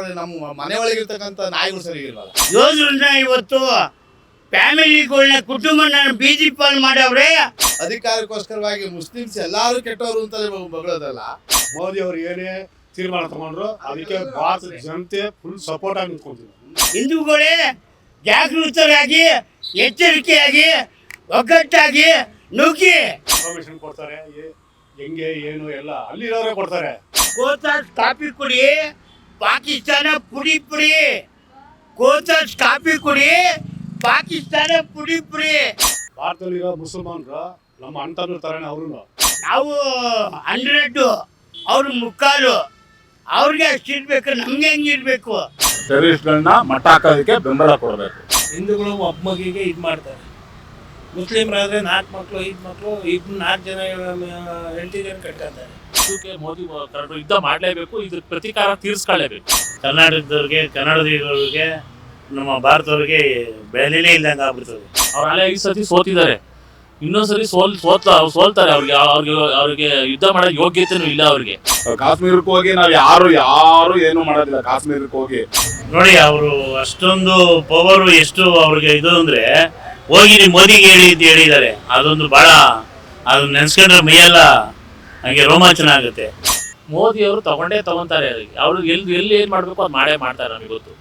ಆದರೆ ನಮ್ಮ ಮನೆ ಒಳಗಿರ್ತಕ್ಕಂಥ ನಾಯಿಗಳು ಸರಿಗಿಲ್ವಲ್ಲ. ಯೋಧರನ್ನ ಇವತ್ತು ಫ್ಯಾಮಿಲಿಗಳನ್ನ ಕುಟುಂಬನ ಬೀದಿ ಪಾಲ್ ಮಾಡವ್ರೆ. ಅಧಿಕಾರಕ್ಕೋಸ್ಕರವಾಗಿ ಮುಸ್ಲಿಮ್ಸ್ ಎಲ್ಲರೂ ಕೆಟ್ಟವರು ಅಂತಲೇ ಬಗಳೋದಲ್ಲ. ಮೋದಿ ಅವರು ಏನೇ ತೀರ್ಮಾನ ತಗೊಂಡ್ರು ಅದಕ್ಕೆ ಭಾರತ ಜನತೆ ಫುಲ್ ಸಪೋರ್ಟ್ ಆಗಿ ನಿಂತ್ಕೊಂತೀವಿ. ಹಿಂದೂಗಳೇ ಜಾಗೃತರಾಗಿ ಎಚ್ಚರಿಕೆಯಾಗಿ ಒಗ್ಗಟ್ಟಾಗಿ ನುಗ್ಗಿ ಇನ್ಫಾರ್ಮೇಶನ್ ಕೊಡ್ತಾರೆ, ಹೆಂಗೆ ಏನು ಎಲ್ಲ ಅಲ್ಲಿರೋರೇ ಕೊಡ್ತಾರೆ. ಕೋತಾಸ್ ಕಾಫಿ ಕುಡಿ, ಪಾಕಿಸ್ತಾನ ಪುಡಿ ಪುಡಿ. ಕೋತಾಸ್ ಕಾಫಿ ಕುಡಿ, ಪಾಕಿಸ್ತಾನ ಪುಡಿ ಪುಡಿ. ಭಾರತದಲ್ಲಿರೋ ಮುಸಲ್ಮಾನರು ನಮ್ಮ ಅಣ್ಣ ತರನೇ ಅವರು. ನಾವು 100, ಅವ್ರ ಮುಕ್ಕಾಲು. ಅವ್ರಿಗೆ ಅಷ್ಟಿರ್ಬೇಕು, ನಮ್ಗೆ ಹೆಂಗಿರ್ಬೇಕು? ಟೆರರಿಸ್ಟ್ಗಳನ್ನ ಮಟ್ಟ ಹಾಕೋದಕ್ಕೆ ಬೆಂಬಲ ಕೊಡಬೇಕು. ಹಿಂದೂಗಳು ಒಬ್ಬ ಮಗಿಗೆ ಇದು ಮಾಡ್ತಾರೆ, ಮುಸ್ಲಿಮರಾದ್ರೆ 4 ಮಕ್ಕಳು 5 ಮಕ್ಕಳು 4 ಜನ ಹೆಂಡತಿ ಜನ ಕಟ್ಕೊತಾರೆ. ಇದಕ್ಕೆ ಮೋದಿ ಯುದ್ಧ ಮಾಡಲೇಬೇಕು, ಇದ್ರ ಪ್ರತೀಕಾರ ತೀರಿಸ್ಕೊಳ್ಳೇಬೇಕು. ಕರ್ನಾಟಕದವ್ರಿಗೆ ಕನ್ನಡದಿಗಳಿಗೆ ನಮ್ಮ ಭಾರತದವ್ರಿಗೆ ಬೆಲೆನೇ ಇಲ್ಲಂಗೆ ಆಗ್ಬಿಡ್ತದೆ. ಅವ್ರು ಅಲ್ಲೇ 5 ಸತಿ ಸೋತಿದ್ದಾರೆ, ಇನ್ನೊಂದ್ಸರಿ ಸೋಲ್ತಾರೆ. ಅವ್ರಿಗೆ ಯುದ್ಧ ಮಾಡೋ ಯೋಗ್ಯತೆನೂ ಇಲ್ಲ ಅವ್ರಿಗೆ. ಕಾಶ್ಮೀರಕ್ಕೆ ಹೋಗಿ ನಾವು ಯಾರು ಏನು ಮಾಡೋದಿಲ್ಲ. ಕಾಶ್ಮೀರಕ್ಕೆ ಹೋಗಿ ನೋಡಿ, ಅವರು ಅಷ್ಟೊಂದು ಪವರು ಎಷ್ಟು ಅವ್ರಿಗೆ ಇದು ಅಂದ್ರೆ ಹೋಗಿ ಮೋದಿಗೆ ಹೇಳಿದ್ದಾರೆ. ಅದೊಂದು ಬಹಳ ಅದನ್ನ ನೆನ್ಸ್ಕೊಂಡ್ರೆ ಮೈಯೆಲ್ಲ ಹಂಗೆ ರೋಮಾಂಚನ ಆಗುತ್ತೆ. ಮೋದಿ ಅವರು ತಗೊಂತಾರೆ. ಅವ್ರು ಎಲ್ಲಿ ಏನ್ ಮಾಡ್ಬೇಕು ಅದು ಮಾಡ್ತಾರೆ. ನಮಗೆ ಗೊತ್ತು.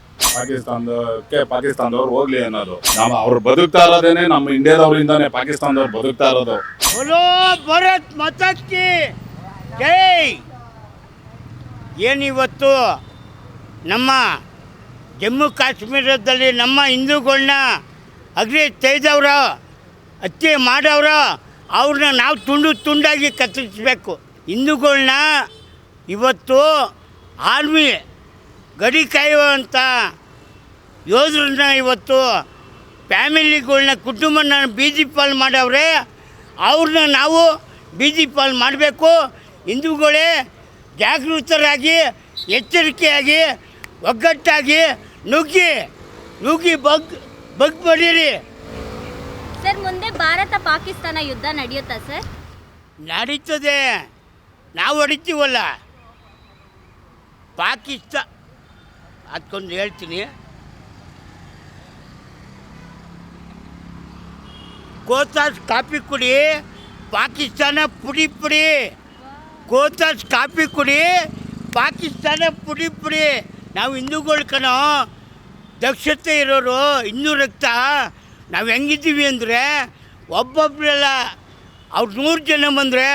ಪಾಕಿಸ್ತಾನದವ್ರು ಹೋಗ್ಲಿ ಅನ್ನೋದು. ಅವ್ರು ಬದುಕ್ತಾ ಇರೋದೇನೆ ನಮ್ಮ ಇಂಡಿಯಾದವರಿಂದಾನೆ ಪಾಕಿಸ್ತಾನದವ್ರು ಬದುಕ್ತಾ ಇರೋದು. ಬೋಲೋ ಭಾರತ್ ಮಾತಾ ಕಿ ಜೈ. ಏನಿವತ್ತು ನಮ್ಮ ಜಮ್ಮು ಕಾಶ್ಮೀರದಲ್ಲಿ ನಮ್ಮ ಹಿಂದೂಗಳನ್ನ ಅಗ್ರಿ ತೆಗೆದವ್ರ ಹತ್ಯೆ ಮಾಡವ್ರ ಅವ್ರನ್ನ ನಾವು ತುಂಡಾಗಿ ಕತ್ತರಿಸ್ಬೇಕು. ಹಿಂದೂಗಳನ್ನ ಇವತ್ತು ಆರ್ಮಿ ಗಡಿ ಕಾಯುವಂಥ ಯೋಧರನ್ನ ಇವತ್ತು ಫ್ಯಾಮಿಲಿಗಳನ್ನ ಕುಟುಂಬನ ಬೀದಿ ಪಾಲ್ ಮಾಡವ್ರೆ. ಅವ್ರನ್ನ ನಾವು ಬೀದಿ ಪಾಲ್ ಮಾಡಬೇಕು. ಹಿಂದೂಗಳೇ ಜಾಗೃತರಾಗಿ ಎಚ್ಚರಿಕೆಯಾಗಿ ಒಗ್ಗಟ್ಟಾಗಿ ನುಗ್ಗಿ ಬಗ್ ಬಡೀರಿ. ಸರ್, ಮುಂದೆ ಭಾರತ ಪಾಕಿಸ್ತಾನ ಯುದ್ಧ ನಡೆಯುತ್ತಾ ಸರ್? ನಡೀತದೆ, ನಾವು ಹೊಡಿತೀವಲ್ಲ. ಪಾಕಿಸ್ತಾನ ಅದಕ್ಕೊಂದು ಹೇಳ್ತೀನಿ. ಕೋತಾಸ್ ಕಾಫಿ ಕುಡಿ, ಪಾಕಿಸ್ತಾನ ಪುಡಿ ಪುಡಿ. ಕೋತಾಸ್ ಕಾಫಿ ಕುಡಿ, ಪಾಕಿಸ್ತಾನ ಪುಡಿ ಪುಡಿ. ನಾವು ಹಿಂದೂಗಳು ಕಣೋ, ದಕ್ಷತೆ ಇರೋರು. ಹಿಂದೂ ರಕ್ತ ನಾವು ಹೆಂಗಿದ್ದೀವಿ ಅಂದರೆ ಒಬ್ಬೊಬ್ಬರೆಲ್ಲ ಅವ್ರು 100 ಜನ ಬಂದರೆ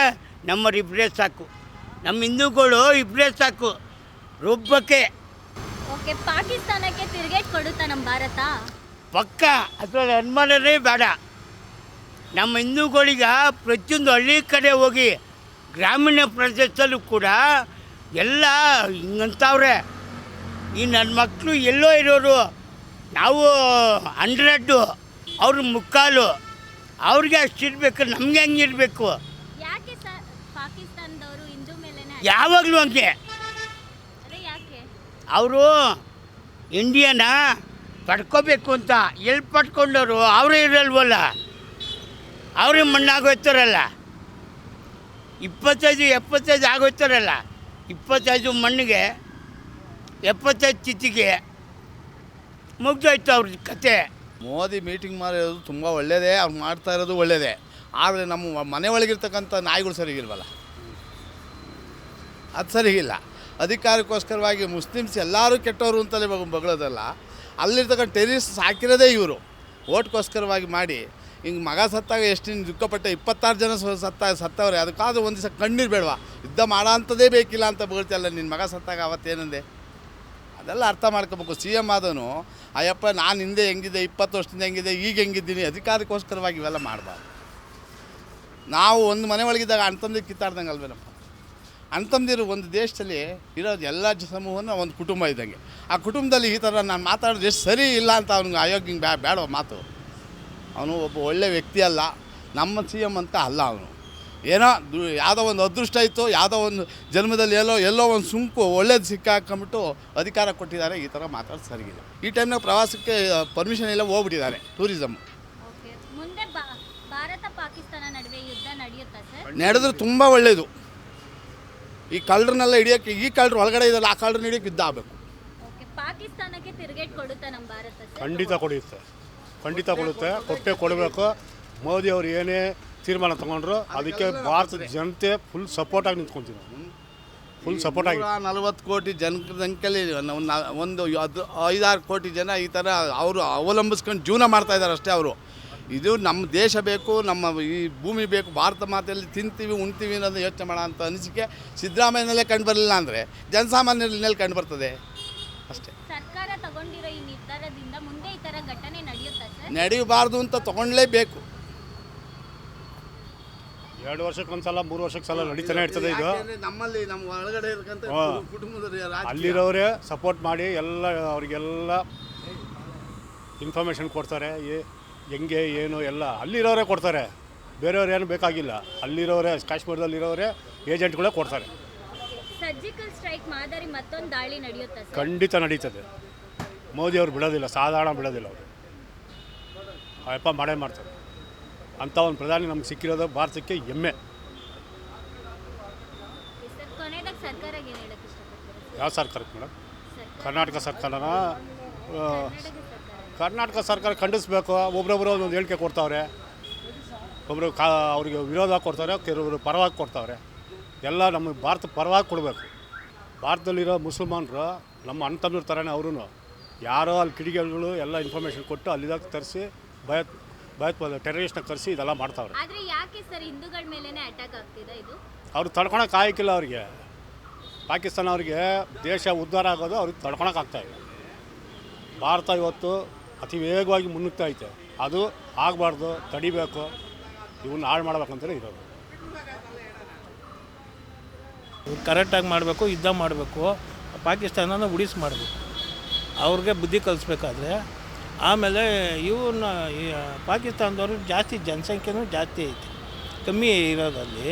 ನಮ್ಮರಿಬ್ಬರೇ ಸಾಕು. ನಮ್ಮ ಹಿಂದೂಗಳು ಇಬ್ಬರೇ ಸಾಕು ರುಬ್ಬಕ್ಕೆ. ಓಕೆ, ಪಾಕಿಸ್ತಾನಕ್ಕೆ ತಿರುಗೇಟ್ ಕೊಡುತ್ತಾ ನಮ್ಮ ಭಾರತ? ಪಕ್ಕ, ಅದರಲ್ಲಿ ಅನುಮಾನನೇ ಬೇಡ. ನಮ್ಮ ಹಿಂದೂಗಳಿಗ ಪ್ರತಿಯೊಂದು ಹಳ್ಳಿ ಕಡೆ ಹೋಗಿ ಗ್ರಾಮೀಣ ಪ್ರದೇಶದಲ್ಲೂ ಕೂಡ ಎಲ್ಲ ಹಿಂಗಂತವ್ರೆ. ಈ ನನ್ನ ಮಕ್ಕಳು ಎಲ್ಲೋ ಇರೋರು, ನಾವು 100, ಅವ್ರ ಮುಕ್ಕಾಲು. ಅವ್ರಿಗೆ ಅಷ್ಟಿರ್ಬೇಕು, ನಮಗೆ ಹೆಂಗಿರ್ಬೇಕು? ಯಾಕೆ ಸರ್ ಪಾಕಿಸ್ತಾನದವರು ಹಿಂದೂ ಮೇಲೆ ಯಾವಾಗಲೂ ಹಂಗೆ. ಯಾಕೆ ಅವರು ಇಂಡಿಯಾನ ಪಡ್ಕೋಬೇಕು ಅಂತ ಎಲ್ಲಿ ಪಡ್ಕೊಂಡವರು? ಅವರೇ ಇರಲ್ವಲ್ಲ, ಅವರೇ ಮಣ್ಣಾಗೋಯ್ತಾರಲ್ಲ. 25 ಆಗೋಯ್ತಾರಲ್ಲ. 25 ಮಣ್ಣಿಗೆ 75 ಚಿತ್ತಿಗೆ ಮುಗ್ದೋಯ್ತು ಅವ್ರ ಕತೆ. ಮೋದಿ ಮೀಟಿಂಗ್ ಮಾಡಿರೋದು ತುಂಬ ಒಳ್ಳೆಯದೇ, ಅವ್ರು ಮಾಡ್ತಾ ಇರೋದು ಒಳ್ಳೆಯದೇ. ಆದರೆ ನಮ್ಮ ಮನೆ ಒಳಗಿರ್ತಕ್ಕಂಥ ನಾಯಿಗಳು ಸರಿಗಿಲ್ವಲ್ಲ, ಅದು ಸರಿಗಿಲ್ಲ. ಅಧಿಕಾರಕ್ಕೋಸ್ಕರವಾಗಿ ಮುಸ್ಲಿಮ್ಸ್ ಎಲ್ಲರೂ ಕೆಟ್ಟವರು ಅಂತಲೇ ಬಗಳೋದಲ್ಲ. ಅಲ್ಲಿರ್ತಕ್ಕಂಥ ಟೆರರಿಸ್ಟ್ ಹಾಕಿರೋದೇ ಇವರು ಓಟ್ಗೋಸ್ಕರವಾಗಿ ಮಾಡಿ. ಹಿಂಗೆ ಮಗ ಸತ್ತಾಗ ಎಷ್ಟು ದುಃಖಪಟ್ಟೆ. 26 ಜನ ಸತ್ತವ್ರೆ. ಅದಕ್ಕಾದ್ರೂ ಒಂದು ದಿವಸ ಕಣ್ಣೀರು ಬೇಡವಾ? ಯುದ್ಧ ಮಾಡೋ ಅಂಥದ್ದೇ ಬೇಕಿಲ್ಲ ಅಂತ ಬಗಳ್ತಿಯಲ್ಲ. ನಿನ್ನ ಮಗ ಸತ್ತಾಗ ಅವತ್ತೇನಂದೆ? ಅದೆಲ್ಲ ಅರ್ಥ ಮಾಡ್ಕೋಬೇಕು. CM ಆದವನು ಅಯ್ಯಪ್ಪ ನಾನು ಹಿಂದೆ ಹೆಂಗಿದ್ದೆ, 20 ವರ್ಷದಿಂದ ಹೆಂಗಿದೆ, ಈಗ ಹೆಂಗಿದ್ದೀನಿ. ಅಧಿಕಾರಕ್ಕೋಸ್ಕರವಾಗಿ ಇವೆಲ್ಲ ಮಾಡಬಾರ್ದು. ನಾವು ಒಂದು ಮನೆ ಒಳಗಿದ್ದಾಗ ಅಣ್ತಂದಿರು ಕಿತ್ತಾಡ್ದಂಗೆ ಅಲ್ವೇನಪ್ಪ. ಅಣ್ತಂದಿರು ಒಂದು ದೇಶದಲ್ಲಿ ಇರೋದು ಎಲ್ಲ ಸಮೂಹನ ಒಂದು ಕುಟುಂಬ ಇದ್ದಂಗೆ. ಆ ಕುಟುಂಬದಲ್ಲಿ ಈ ಥರ ನಾನು ಮಾತಾಡೋದು ಎಷ್ಟು ಸರಿ ಇಲ್ಲ ಅಂತ ಅವ್ನಿಗೆ ಅಯೋಗ್ಯ ಬೇಡ ಮಾತು. ಅವನು ಒಬ್ಬ ಒಳ್ಳೆ ವ್ಯಕ್ತಿ ಅಲ್ಲ, ನಮ್ಮ CM ಅಂತ ಅಲ್ಲ. ಅವನು ಏನೋ ಯಾವುದೋ ಒಂದು ಅದೃಷ್ಟ ಇತ್ತು, ಯಾವುದೋ ಒಂದು ಜನ್ಮದಲ್ಲಿ ಎಲ್ಲೋ ಒಂದು ಸುಂಕು ಒಳ್ಳೇದು ಸಿಕ್ಕಾಕೊಂಬಿಟ್ಟು ಅಧಿಕಾರ ಕೊಟ್ಟಿದ್ದಾರೆ. ಈ ಥರ ಮಾತಾಡೋದು ಸರಿಗಿದೆ. ಈ ಟೈಮ್ನಾಗ ಪ್ರವಾಸಕ್ಕೆ ಪರ್ಮಿಷನ್ ಎಲ್ಲ ಹೋಗ್ಬಿಟ್ಟಿದ್ದಾರೆ, ಟೂರಿಸಮ್. ಮುಂದೆ ಭಾರತ ಪಾಕಿಸ್ತಾನ ನಡುವೆ ಯುದ್ಧ ನಡೆಯುತ್ತಾ ಸರ್? ನಡೆದ್ರೆ ತುಂಬ ಒಳ್ಳೆಯದು. ಈ ಕಳ್ಳರನ್ನೆಲ್ಲ ಹಿಡಿಯೋಕ್ಕೆ, ಈ ಕಳ್ಳರು ಒಳಗಡೆ ಇದ್ದಲ್ಲ, ಆ ಕಳ್ಳರನ್ನ ಹಿಡಿಯೋಕ್ಕೆ ಯುದ್ಧ ಆಗಬೇಕು. ಓಕೆ, ಪಾಕಿಸ್ತಾನಕ್ಕೆ ತಿರುಗೇಟ್ ಕೊಡುತ್ತಾ ನಮ್ಮ ಭಾರತ ಸರ್? ಖಂಡಿತ ಕೊಡುತ್ತೆ, ಕೊಟ್ಟೇ ಕೊಡಬೇಕು. ಮೋದಿ ಅವರು ಏನೇ ತೀರ್ಮಾನ ತಗೊಂಡ್ರು ಅದಕ್ಕೆ ಭಾರತದ ಜನತೆ ಫುಲ್ ಸಪೋರ್ಟಾಗಿ ನಿಂತ್ಕೊಂತೀವಿ ನಾವು. ಫುಲ್ ಸಪೋರ್ಟಾಗಿ 40 ಕೋಟಿ ಜನಸಂಖ್ಯೆಯಲ್ಲಿ ಒಂದು 5-6 ಕೋಟಿ ಜನ ಈ ಥರ ಅವರು ಅವಲಂಬಿಸ್ಕೊಂಡು ಜೀವನ ಮಾಡ್ತಾ ಇದ್ದಾರೆ ಅಷ್ಟೇ. ಅವರು ಇದು ನಮ್ಮ ದೇಶ ಬೇಕು, ನಮ್ಮ ಈ ಭೂಮಿ ಬೇಕು, ಭಾರತ ಮಾತೆಯಲ್ಲಿ ತಿಂತೀವಿ ಉಣ್ತೀವಿ ಅನ್ನೋದು ಯೋಚನೆ ಮಾಡೋ ಅಂಥ ಅನಿಸಿಕೆ ಸಿದ್ದರಾಮಯ್ಯನಲ್ಲೇ ಕಂಡು ಬರಲಿಲ್ಲ ಅಂದರೆ ಜನಸಾಮಾನ್ಯರಲ್ಲಿ ಕಂಡು ಬರ್ತದೆ ಅಷ್ಟೇ. ಸರ್ಕಾರ ತಗೊಂಡಿರೋ ಈ ನಿರ್ಧಾರದಿಂದ ಮುಂದೆ ಈ ಥರ ಘಟನೆ ನಡೆಯುತ್ತಾ ಸರ್? ನಡೆಯಬಾರ್ದು ಅಂತ ತಗೊಳ್ಳೇಬೇಕು. 2 ವರ್ಷಕ್ಕೊಂದ್ಸಲ 3 ವರ್ಷಕ್ಕೊಂದ್ಸಲ ನಡೀತಾನೆ ಇರ್ತದೆ ಇದು. ನಮ್ಮಲ್ಲಿ ನಮ್ಮ ಒಳಗಡೆ ಇರತಕ್ಕಂಥ ಕುಟುಂಬದ ಅಲ್ಲಿರೋರೇ ಸಪೋರ್ಟ್ ಮಾಡಿ ಎಲ್ಲ ಅವರಿಗೆಲ್ಲ ಇನ್ಫಾರ್ಮೇಷನ್ ಕೊಡ್ತಾರೆ, ಹೆಂಗೆ ಏನು ಎಲ್ಲ ಅಲ್ಲಿರೋರೇ ಕೊಡ್ತಾರೆ, ಬೇರೆಯವ್ರು ಏನು ಬೇಕಾಗಿಲ್ಲ. ಅಲ್ಲಿರೋರೇ ಕಾಶ್ಮೀರದಲ್ಲಿರೋರೇ ಏಜೆಂಟ್ಗಳೇ ಕೊಡ್ತಾರೆ. ಸರ್ಜಿಕಲ್ ಸ್ಟ್ರೈಕ್ ಮಾದರಿ ಮತ್ತೊಂದು ದಾಳಿ ನಡೆಯುತ್ತಾ ಸರ್? ಖಂಡಿತ ನಡೀತದೆ. ಮೋದಿ ಅವರು ಬಿಡೋದಿಲ್ಲ, ಸಾಧಾರಣ ಬಿಡೋದಿಲ್ಲ ಅವರು. ಅಪ್ಪ ಮಾಡೇ ಮಾಡ್ತಾರೆ. ಅಂಥ ಒಂದು ಪ್ರಧಾನಿ ನಮ್ಗೆ ಸಿಕ್ಕಿರೋದು ಭಾರತಕ್ಕೆ ಹೆಮ್ಮೆ. ಸರ್ ಕೊನೆಯದಾಗಿ ಸರ್ಕಾರಕ್ಕೆ ಏನು ಹೇಳಕ್ಕೆ ಇಷ್ಟಪಡ್ತೀರಾ? ಯಾವ ಸರ್ಕಾರಕ್ಕೆ ಮೇಡಮ್? ಕರ್ನಾಟಕ ಸರ್ಕಾರನ ಖಂಡಿಸ್ಬೇಕು. ಒಬ್ರೊಬ್ಬರು ಒಂದೊಂದು ಹೇಳಿಕೆ ಕೊಡ್ತಾವ್ರೆ. ಒಬ್ಬರು ಅವ್ರಿಗೆ ವಿರೋಧ ಕೊಡ್ತಾರೆ, ಕೆಲವರು ಪರವಾಗಿ ಕೊಡ್ತಾವ್ರೆ. ಎಲ್ಲ ನಮ್ಮ ಭಾರತ ಪರವಾಗಿ ಕೊಡಬೇಕು. ಭಾರತದಲ್ಲಿರೋ ಮುಸಲ್ಮಾನರು ನಮ್ಮ ಅಣ್ಣ ತಮ್ಮರ ಥರನೇ ಅವರು. ಯಾರೋ ಅಲ್ಲಿ ಕಿಡಿಗೇಡಿಗಳು ಎಲ್ಲ ಇನ್ಫಾರ್ಮೇಷನ್ ಕೊಟ್ಟು ಅಲ್ಲಿದಾಗ ತರಿಸಿ ಭಯೋತ್ಪಾದಕ ಟೆರರಿಸ್ಟ್ನ ಕರೆಸಿ ಇದೆಲ್ಲ ಮಾಡ್ತಾವ್ರೆ. ಆದರೆ ಯಾಕೆ ಸರ್ ಹಿಂದೂಗಳ ಮೇಲೇನೆ ಅಟ್ಯಾಕ್ ಆಗ್ತಿದೆ ಇದು? ಅವ್ರು ತಡ್ಕೊಳಕ್ಕೆ ಆಯ್ಕಿಲ್ಲ. ಅವ್ರಿಗೆ ಪಾಕಿಸ್ತಾನ ಅವ್ರಿಗೆ ದೇಶ ಉದ್ಧಾರ ಆಗೋದು ಅವ್ರಿಗೆ ತಡ್ಕೊಳಕ್ಕೆ ಆಗ್ತಾಯಿದೆ. ಭಾರತ ಇವತ್ತು ಅತಿ ವೇಗವಾಗಿ ಮುನ್ನುಗ್ತಾ ಐತೆ. ಅದು ಆಗಬಾರ್ದು, ತಡಿಬೇಕು, ಇವನ್ನ ಹಾಳು ಮಾಡ್ಬೇಕಂತಲೇ ಇರೋದು. ಕರೆಕ್ಟಾಗಿ ಮಾಡಬೇಕು, ಯುದ್ಧ ಮಾಡಬೇಕು, ಪಾಕಿಸ್ತಾನನ ಉಡಿಸಿ ಮಾಡಬೇಕು, ಅವ್ರಿಗೆ ಬುದ್ಧಿ ಕಲಿಸ್ಬೇಕಾದ್ರೆ. ಆಮೇಲೆ ಇವ್ರನ್ನ ಪಾಕಿಸ್ತಾನದವ್ರು ಜಾಸ್ತಿ ಜನಸಂಖ್ಯೆನೂ ಜಾಸ್ತಿ ಐತೆ, ಕಮ್ಮಿ ಇರೋದಲ್ಲಿ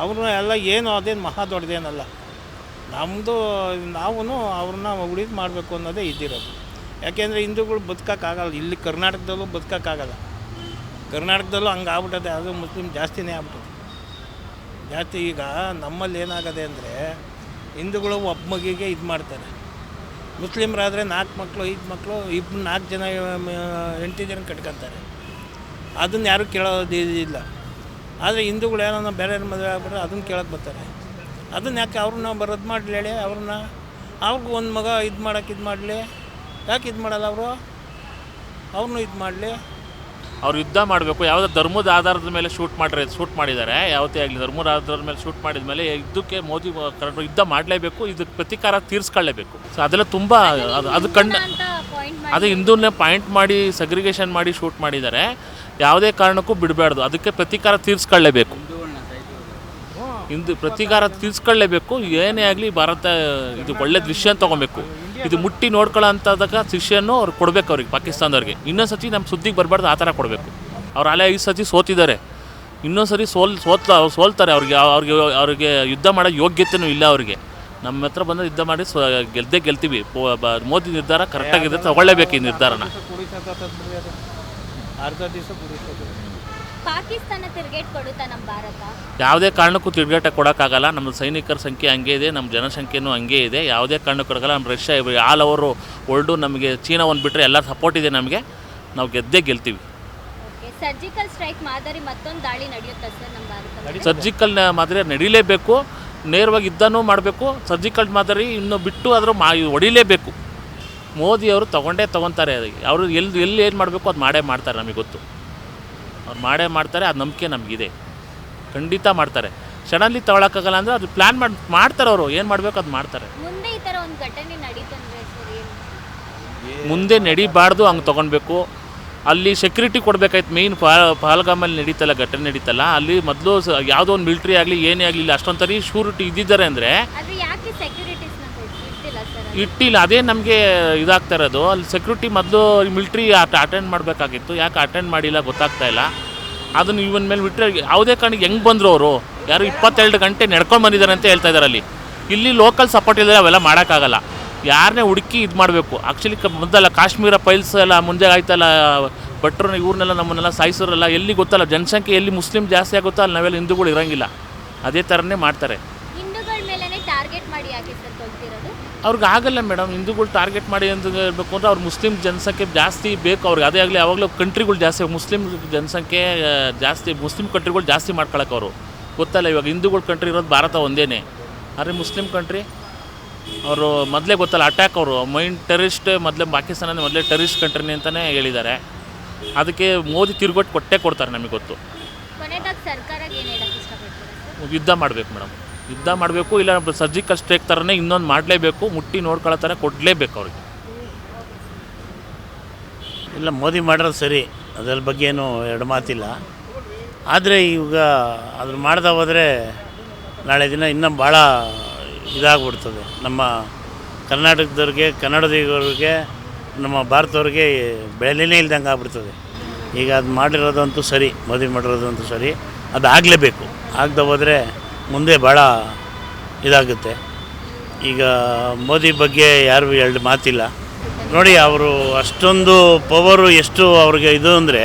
ಅವ್ರನ್ನ ಎಲ್ಲ ಏನು ಅದೇನು ಮಹಾ ದೊಡ್ಡದೇನಲ್ಲ. ನಮ್ಮದು ನಾವು ಅವ್ರನ್ನ ಉಳಿದು ಮಾಡಬೇಕು ಅನ್ನೋದೇ ಇದ್ದಿರೋದು. ಯಾಕೆಂದರೆ ಹಿಂದೂಗಳು ಬದುಕೋಕ್ಕಾಗಲ್ಲ, ಇಲ್ಲಿ ಕರ್ನಾಟಕದಲ್ಲೂ ಬದುಕೋಕ್ಕಾಗಲ್ಲ. ಕರ್ನಾಟಕದಲ್ಲೂ ಹಂಗೆ ಆಗ್ಬಿಟ್ಟದೆ, ಅದು ಮುಸ್ಲಿಮ್ ಜಾಸ್ತಿನೇ ಆಗ್ಬಿಟ್ಟದೆ ಜಾಸ್ತಿ. ಈಗ ನಮ್ಮಲ್ಲಿ ಏನಾಗದೆ ಅಂದರೆ ಹಿಂದೂಗಳು ಒಬ್ಬ ಮಗಿಗೆ ಇದು ಮಾಡ್ತಾರೆ, ಮುಸ್ಲಿಮ್ರಾದರೆ 4 ಮಕ್ಕಳು 5 ಮಕ್ಕಳು 4 ಜನ 8 ಜನ ಕಟ್ಕೊತಾರೆ. ಅದನ್ನು ಯಾರೂ ಕೇಳೋದಿಲ್ಲ. ಆದರೆ ಹಿಂದೂಗಳು ಏನೋ ಬೇರೆ ಮದುವೆ ಆಗ್ಬಿಟ್ರೆ ಅದನ್ನು ಕೇಳೋಕ್ಕೆ ಬರ್ತಾರೆ. ಅದನ್ನು ಯಾಕೆ ಅವ್ರನ್ನ ರದ್ದು ಮಾಡಲಿ ಹೇಳಿ? ಅವ್ರಿಗೂ ಒಂದು ಮಗ ಇದು ಮಾಡಲಿ, ಯಾಕೆ ಇದು ಮಾಡಲ್ಲ ಅವರು? ಅವ್ರನ್ನೂ ಇದು ಮಾಡಲಿ. ಅವ್ರು ಯುದ್ಧ ಮಾಡಬೇಕು. ಯಾವುದೋ ಧರ್ಮದ ಆಧಾರದ ಮೇಲೆ ಶೂಟ್ ಮಾಡಿದ್ದಾರೆ. ಯಾವುದೇ ಆಗಲಿ ಧರ್ಮದ ಆಧಾರದ ಮೇಲೆ ಶೂಟ್ ಮಾಡಿದ ಮೇಲೆ ಇದಕ್ಕೆ ಮೋದಿ ಯುದ್ಧ ಮಾಡಲೇಬೇಕು, ಇದಕ್ಕೆ ಪ್ರತೀಕಾರ ತೀರಿಸ್ಕೊಳ್ಳೇಬೇಕು. ಸೊ ಅದೆಲ್ಲ ತುಂಬ ಅದು ಅದು ಹಿಂದೂನೇ ಪಾಯಿಂಟ್ ಮಾಡಿ ಸಗ್ರಿಗೇಷನ್ ಮಾಡಿ ಶೂಟ್ ಮಾಡಿದ್ದಾರೆ. ಯಾವುದೇ ಕಾರಣಕ್ಕೂ ಬಿಡಬಾರ್ದು, ಅದಕ್ಕೆ ಪ್ರತೀಕಾರ ತೀರಿಸ್ಕೊಳ್ಳೇಬೇಕು. ಪ್ರತೀಕಾರ ತೀರಿಸ್ಕೊಳ್ಳೇಬೇಕು. ಏನೇ ಆಗಲಿ ಭಾರತ ಇದು ಒಳ್ಳೆ ದೃಶ್ಯ ತೊಗೊಬೇಕು. ಇದು ಮುಟ್ಟಿ ನೋಡ್ಕೊಳ್ಳೋ ಅಂಥದಾಗ ಶಿಷ್ಯನ್ನು ಅವ್ರು ಕೊಡಬೇಕು ಅವ್ರಿಗೆ, ಪಾಕಿಸ್ತಾನದವ್ರಿಗೆ. ಇನ್ನೊಂದು ಸತಿ ನಮ್ಮ ಸುದ್ದಿಗೆ ಬರಬಾರ್ದು, ಆ ಥರ ಕೊಡಬೇಕು. ಅವ್ರು ಅಲ್ಲೇ 5 ಸತಿ ಸೋತಿದ್ದಾರೆ, ಇನ್ನೊಂದು ಸರಿ ಸೋಲ್ತಾರೆ. ಅವ್ರಿಗೆ ಯುದ್ಧ ಮಾಡೋ ಯೋಗ್ಯತೆಯೂ ಇಲ್ಲ ಅವ್ರಿಗೆ. ನಮ್ಮ ಹತ್ರ ಬಂದರೆ ಯುದ್ಧ ಮಾಡಿ ಗೆಲ್ತೀವಿ. ಮೋದಿ ನಿರ್ಧಾರ ಕರೆಕ್ಟಾಗಿದೆ, ತಗೊಳ್ಳೇಬೇಕು ಈ ನಿರ್ಧಾರನ. ಪಾಕಿಸ್ತಾನ ತಿರುಗೇಟ್ ಕೊಡುತ್ತಾ ನಮ್ಮ ಭಾರತ? ಯಾವುದೇ ಕಾರಣಕ್ಕೂ ತಿರುಗೇಟ ಕೊಡೋಕ್ಕಾಗಲ್ಲ. ನಮ್ಮ ಸೈನಿಕರ ಸಂಖ್ಯೆ ಹಂಗೆ ಇದೆ, ನಮ್ಮ ಜನಸಂಖ್ಯೆನೂ ಹಂಗೆ ಇದೆ. ಯಾವುದೇ ಕಾರಣಕ್ಕೂ ಕೊಡೋಕ್ಕಲ್ಲ. ನಮ್ಮ ರಷ್ಯಾ ಆಲ್ ಓವರು ವರ್ಲ್ಡು ನಮಗೆ ಚೀನಾ ಒಂದು ಬಿಟ್ಟರೆ ಎಲ್ಲ ಸಪೋರ್ಟ್ ಇದೆ ನಮಗೆ. ನಾವು ಗೆಲ್ತೀವಿ. ಸರ್ಜಿಕಲ್ ಸ್ಟ್ರೈಕ್ ಮಾದರಿ ಮತ್ತೊಂದು ದಾಳಿ ನಡೆಯುತ್ತಾ ಸರ್ ನಮ್ಮ ಭಾರತ? ಸರ್ಜಿಕಲ್ ಮಾದರಿ ನಡೀಲೇಬೇಕು. ನೇರವಾಗಿ ಯುದ್ಧನೂ ಮಾಡಬೇಕು. ಸರ್ಜಿಕಲ್ ಮಾದರಿ ಇನ್ನು ಬಿಟ್ಟು ಅದ್ರ ಹೊಡಿಲೇಬೇಕು. ಮೋದಿಯವರು ತೊಗೊತಾರೆ. ಅವರು ಎಲ್ಲಿ ಏನು ಮಾಡಬೇಕು ಅದು ಮಾಡ್ತಾರೆ. ನಮಗೆ ಗೊತ್ತು, ಅವ್ರು ಮಾಡ್ತಾರೆ. ಅದು ನಂಬಿಕೆ ನಮಗಿದೆ, ಖಂಡಿತ ಮಾಡ್ತಾರೆ. ಸಡನ್ಲಿ ತಗೊಳಕ್ಕಾಗಲ್ಲ ಅಂದರೆ ಅದು ಪ್ಲ್ಯಾನ್ ಮಾಡ್ತಾರೆ. ಅವರು ಏನು ಮಾಡಬೇಕು ಅದು ಮಾಡ್ತಾರೆ. ಮುಂದೆ ಈ ಥರ ಒಂದು ಘಟನೆ ನಡೀತಂದ್ರೆ ಮುಂದೆ ನಡಿಬಾರ್ದು, ಹಂಗೆ ತೊಗೊಳ್ಬೇಕು. ಅಲ್ಲಿ ಸೆಕ್ಯೂರಿಟಿ ಕೊಡಬೇಕಾಯ್ತು. ಮೇಯ್ನ್ ಪಹಲ್ಗಾಮಲ್ಲಿ ಘಟನೆ ನಡೀತಲ್ಲ, ಅಲ್ಲಿ ಮೊದಲು ಯಾವುದೋ ಒಂದು ಮಿಲ್ಟ್ರಿ ಆಗಲಿ ಏನೇ ಆಗಲಿ ಅಷ್ಟೊಂದು ಸರಿ ಶೂರಿಟಿ ಇದ್ದಿದ್ದಾರೆ ಅಂದರೆ ಇಟ್ಟಿಲ್ಲ. ಅದೇ ನಮಗೆ ಇದಾಗ್ತಾ ಇರೋದು. ಅಲ್ಲಿ ಸೆಕ್ಯೂರಿಟಿ ಮೊದಲು ಮಿಲ್ಟ್ರಿ ಅಟೆಂಡ್ ಮಾಡಬೇಕಾಗಿತ್ತು, ಯಾಕೆ ಅಟೆಂಡ್ ಮಾಡಿಲ್ಲ ಗೊತ್ತಾಗ್ತಾ ಇಲ್ಲ. ಅದನ್ನು ಇವನ್ ಮೇಲೆ ಬಿಟ್ಟರೆ ಯಾವುದೇ ಕಾರಣಕ್ಕೆ ಹೆಂಗೆ ಬಂದರು ಅವರು? ಯಾರು 22 ಗಂಟೆ ನಡ್ಕೊಂಡು ಬಂದಿದ್ದಾರೆ ಅಂತ ಹೇಳ್ತಾ ಇದ್ದಾರೆ. ಇಲ್ಲಿ ಲೋಕಲ್ ಸಪೋರ್ಟ್ ಇಲ್ಲದೆ ಅವೆಲ್ಲ ಮಾಡೋಕ್ಕಾಗಲ್ಲ. ಯಾರನ್ನೇ ಹುಡುಕಿ ಇದು ಮಾಡಬೇಕು. ಆ್ಯಕ್ಚುಲಿ ಮೊದಲ ಕಾಶ್ಮೀರ ಫೈಲ್ಸ್ ಎಲ್ಲ ಮುಂದೆ ಆಯ್ತಲ್ಲ, ಭಟ್ರು ಇವ್ರನ್ನೆಲ್ಲ ನಮ್ಮನ್ನೆಲ್ಲ ಸಾಯಿಸೋರಲ್ಲ. ಎಲ್ಲಿ ಗೊತ್ತಲ್ಲ ಜನಸಂಖ್ಯೆ ಎಲ್ಲಿ ಮುಸ್ಲಿಮ್ ಜಾಸ್ತಿ ಆಗುತ್ತೋ ಅಲ್ಲಿ ನಾವೆಲ್ಲ ಹಿಂದೂಗಳು ಇರೋಂಗಿಲ್ಲ. ಅದೇ ಥರನೇ ಮಾಡ್ತಾರೆ. ಹಿಂದೂಗಳ ಮೇಲೆನೆ ಟಾರ್ಗೆಟ್ ಮಾಡಿ ಯಾಕೆ ಸರ್ ಕೊಡ್ತಿರೋದು? ಅವ್ರಿಗೆ ಆಗಲ್ಲ ಮೇಡಮ್. ಹಿಂದೂಗಳು ಟಾರ್ಗೆಟ್ ಮಾಡಿ ಅಂತ ಹೇಳ್ಬೇಕು ಅಂದರೆ ಅವ್ರು ಮುಸ್ಲಿಂ ಜನಸಂಖ್ಯೆ ಜಾಸ್ತಿ ಬೇಕು ಅವ್ರಿಗೆ. ಅದೇ ಆಗಲಿ ಯಾವಾಗಲೂ ಕಂಟ್ರಿಗಳು ಜಾಸ್ತಿ, ಮುಸ್ಲಿಂ ಜನಸಂಖ್ಯೆ ಜಾಸ್ತಿ, ಮುಸ್ಲಿಂ ಕಂಟ್ರಿಗಳು ಜಾಸ್ತಿ ಮಾಡ್ಕೊಳಕ್ಕೆ ಅವರು ಗೊತ್ತಲ್ಲ. ಇವಾಗ ಹಿಂದೂಗಳ ಕಂಟ್ರಿ ಇರೋದು ಭಾರತ ಒಂದೇ, ಆದರೆ ಮುಸ್ಲಿಂ ಕಂಟ್ರಿ ಅವರು ಮೊದಲೇ ಗೊತ್ತಲ್ಲ ಅಟ್ಯಾಕ್. ಅವರು ಮೈಂಡ್ ಟೆರರಿಸ್ಟ್ ಮೊದಲೇ ಪಾಕಿಸ್ತಾನ ಮೊದಲೇ ಟೆರರಿಸ್ಟ್ ಕಂಟ್ರಿನೇ ಅಂತಲೇ ಹೇಳಿದ್ದಾರೆ. ಅದಕ್ಕೆ ಮೋದಿ ತಿರುಗಟ್ಟು ಕೊಡ್ತಾರೆ, ನಮಗೆ ಗೊತ್ತು. ಕೊನೆದಾಗಿ ಸರ್ಕಾರಕ್ಕೆ ಏನು ಹೇಳಕ್ಕೆ ಇಷ್ಟಪಡ್ತೀರಾ ಸರ್? ಯುದ್ಧ ಮಾಡಬೇಕು ಮೇಡಮ್, ಯುದ್ಧ ಮಾಡಬೇಕು. ಇಲ್ಲ ಸರ್ಜಿಕಲ್ ಸ್ಟ್ರೈಕ್ ಥರನೇ ಇನ್ನೊಂದು ಮಾಡಲೇಬೇಕು, ಮುಟ್ಟಿ ನೋಡ್ಕೊಳ್ಳೋ ಥರ ಕೊಡಲೇಬೇಕು ಅವ್ರಿಗೆ. ಇಲ್ಲ, ಮೋದಿ ಮಾಡೋದು ಸರಿ, ಅದರ ಬಗ್ಗೆ ಏನು ಎರಡು ಮಾತಿಲ್ಲ. ಆದರೆ ಈಗ ಅದ್ರ ಮಾಡ್ದೆ ಹೋದರೆ ನಾಳೆ ದಿನ ಇನ್ನೂ ಭಾಳ ಇದಾಗ್ಬಿಡ್ತದೆ. ನಮ್ಮ ಕರ್ನಾಟಕದವ್ರಿಗೆ, ಕನ್ನಡದವ್ರಿಗೆ, ನಮ್ಮ ಭಾರತವ್ರಿಗೆ ಬೆಲೆನೇ ಇಲ್ದಂಗೆ ಆಗ್ಬಿಡ್ತದೆ. ಈಗ ಅದು ಮಾಡಿರೋದಂತೂ ಸರಿ, ಮೋದಿ ಮಾಡಿರೋದಂತೂ ಸರಿ, ಅದು ಆಗಲೇಬೇಕು. ಆಗದೆ ಹೋದರೆ ಮುಂದೆ ಭಾಳ ಇದಾಗುತ್ತೆ. ಈಗ ಮೋದಿ ಬಗ್ಗೆ ಯಾರು ಎರಡು ಮಾತಿಲ್ಲ ನೋಡಿ. ಅವರು ಅಷ್ಟೊಂದು ಪವರು ಎಷ್ಟು ಅವ್ರಿಗೆ ಇದು ಅಂದರೆ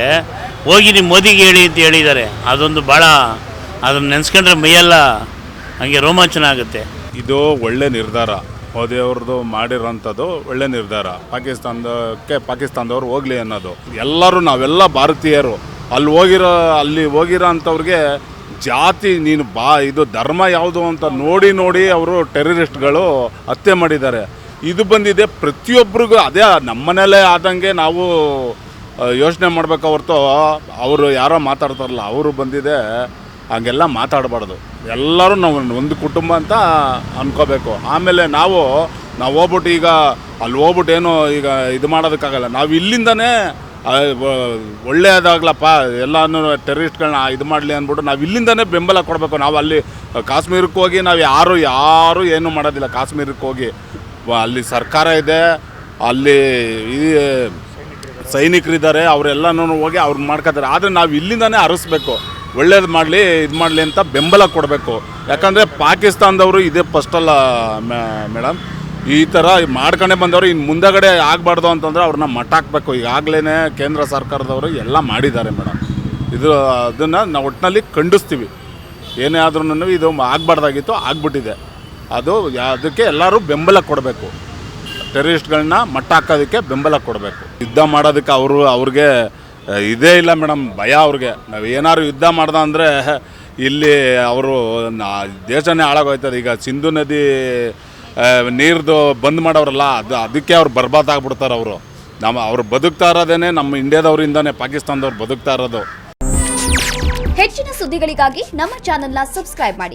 ಹೋಗಿ ನೀವು ಮೋದಿಗೆ ಹೇಳಿ ಅಂತ ಹೇಳಿದ್ದಾರೆ. ಅದೊಂದು ಭಾಳ, ಅದನ್ನು ನೆನೆಸ್ಕೊಂಡ್ರೆ ಮೈಯೆಲ್ಲ ಹಂಗೆ ರೋಮಾಂಚನ ಆಗುತ್ತೆ. ಇದು ಒಳ್ಳೆ ನಿರ್ಧಾರ, ಮೋದಿ ಅವ್ರದ್ದು ಮಾಡಿರೋಂಥದ್ದು ಒಳ್ಳೆ ನಿರ್ಧಾರ. ಪಾಕಿಸ್ತಾನದವ್ರು ಹೋಗಲಿ ಅನ್ನೋದು. ಎಲ್ಲರೂ ನಾವೆಲ್ಲ ಭಾರತೀಯರು ಅಲ್ಲಿ ಹೋಗಿರೋ ಅಂಥವ್ರಿಗೆ ಜಾತಿ ನೀನು ಇದು ಧರ್ಮ ಯಾವುದು ಅಂತ ನೋಡಿ ಅವರು ಟೆರರಿಸ್ಟ್ಗಳು ಹತ್ಯೆ ಮಾಡಿದ್ದಾರೆ. ಇದು ಬಂದಿದೆ ಪ್ರತಿಯೊಬ್ಬರಿಗೂ. ಅದೇ ನಮ್ಮನೇಲೇ ಆದಂಗೆ ನಾವು ಯೋಚನೆ ಮಾಡಬೇಕು ಹೊರತು ಅವರು ಯಾರೋ ಮಾತಾಡ್ತಾರಲ್ಲ ಅವರು ಬಂದಿದೆ ಹಂಗೆಲ್ಲ ಮಾತಾಡಬಾರ್ದು. ಎಲ್ಲರೂ ನಾವು ಒಂದು ಕುಟುಂಬ ಅಂತ ಅನ್ಕೋಬೇಕು. ಆಮೇಲೆ ನಾವು ಹೋಗ್ಬಿಟ್ಟು ಈಗ ಅಲ್ಲಿ ಹೋಗ್ಬಿಟ್ಟು ಏನೋ ಈಗ ಇದು ಮಾಡೋದಕ್ಕಾಗಲ್ಲ. ನಾವು ಇಲ್ಲಿಂದನೇ ಒಳ್ಳೆಯದಾಗ್ಲಪ್ಪ ಎಲ್ಲನೂ ಟೆರರಿಸ್ಟ್ಗಳನ್ನ ಇದು ಮಾಡಲಿ ಅಂದ್ಬಿಟ್ಟು ನಾವು ಇಲ್ಲಿಂದನೇ ಬೆಂಬಲ ಕೊಡಬೇಕು. ನಾವು ಅಲ್ಲಿ ಕಾಶ್ಮೀರಕ್ಕೆ ಹೋಗಿ ನಾವು ಯಾರು ಏನೂ ಮಾಡೋದಿಲ್ಲ. ಕಾಶ್ಮೀರಕ್ಕೆ ಹೋಗಿ ಅಲ್ಲಿ ಸರ್ಕಾರ ಇದೆ, ಅಲ್ಲಿ ಸೈನಿಕರಿದ್ದಾರೆ, ಅವರೆಲ್ಲನೂ ಹೋಗಿ ಅವ್ರು ಮಾಡ್ಕೋತಾರೆ. ಆದರೆ ನಾವು ಇಲ್ಲಿಂದನೇ ಹರಿಸ್ಬೇಕು, ಒಳ್ಳೇದು ಮಾಡಲಿ ಇದು ಮಾಡಲಿ ಅಂತ ಬೆಂಬಲ ಕೊಡಬೇಕು. ಯಾಕಂದರೆ ಪಾಕಿಸ್ತಾನದವರು ಇದೇ ಫಸ್ಟಲ್ಲ ಮೇಡಮ್, ಈ ಥರ ಮಾಡ್ಕೊಂಡೇ ಬಂದವರು. ಇನ್ನು ಮುಂದಗಡೆ ಆಗಬಾರ್ದು ಅಂತಂದರೆ ಅವ್ರನ್ನ ಮಟ್ಟ ಹಾಕಬೇಕು. ಈಗಾಗಲೇ ಕೇಂದ್ರ ಸರ್ಕಾರದವರು ಎಲ್ಲ ಮಾಡಿದ್ದಾರೆ ಮೇಡಮ್. ಅದನ್ನು ನಾವು ಒಟ್ಟಿನಲ್ಲಿ ಖಂಡಿಸ್ತೀವಿ. ಏನೇ ಆದ್ರೂ ಇದು ಆಗಬಾರ್ದಾಗಿತ್ತು, ಆಗ್ಬಿಟ್ಟಿದೆ. ಅದಕ್ಕೆ ಎಲ್ಲರೂ ಬೆಂಬಲ ಕೊಡಬೇಕು. ಟೆರರಿಸ್ಟ್ಗಳನ್ನ ಮಟ್ಟ ಹಾಕೋದಕ್ಕೆ ಬೆಂಬಲ ಕೊಡಬೇಕು. ಯುದ್ಧ ಮಾಡೋದಕ್ಕೆ ಅವ್ರಿಗೆ ಇದೇ ಇಲ್ಲ ಮೇಡಮ್, ಭಯ ಅವ್ರಿಗೆ. ನಾವು ಏನಾದ್ರು ಯುದ್ಧ ಮಾಡ್ದ ಅಂದರೆ ಇಲ್ಲಿ ಅವರು ದೇಶನೇ ಹಾಳಾಗೋಯ್ತದೆ. ಈಗ ಸಿಂಧು ನದಿ ನೀರ್ದು ಬಂದ್ ಮಾಡೋರಲ್ಲ, ಅದಕ್ಕೆ ಅವ್ರು ಬರ್ಬಾದ್ ಆಗ್ಬಿಡ್ತಾರೆ. ಅವ್ರು ಬದುಕ್ತಾ ಇರೋದೇನೆ ನಮ್ಮ ಇಂಡಿಯಾದವರಿಂದಾನೆ ಪಾಕಿಸ್ತಾನದವ್ರು ಬದುಕ್ತಾ ಇರೋದು. ಹೆಚ್ಚಿನ ಸುದ್ದಿಗಳಿಗಾಗಿ ನಮ್ಮ ಚಾನೆಲ್ನ ಸಬ್ಸ್ಕ್ರೈಬ್ ಮಾಡಿ.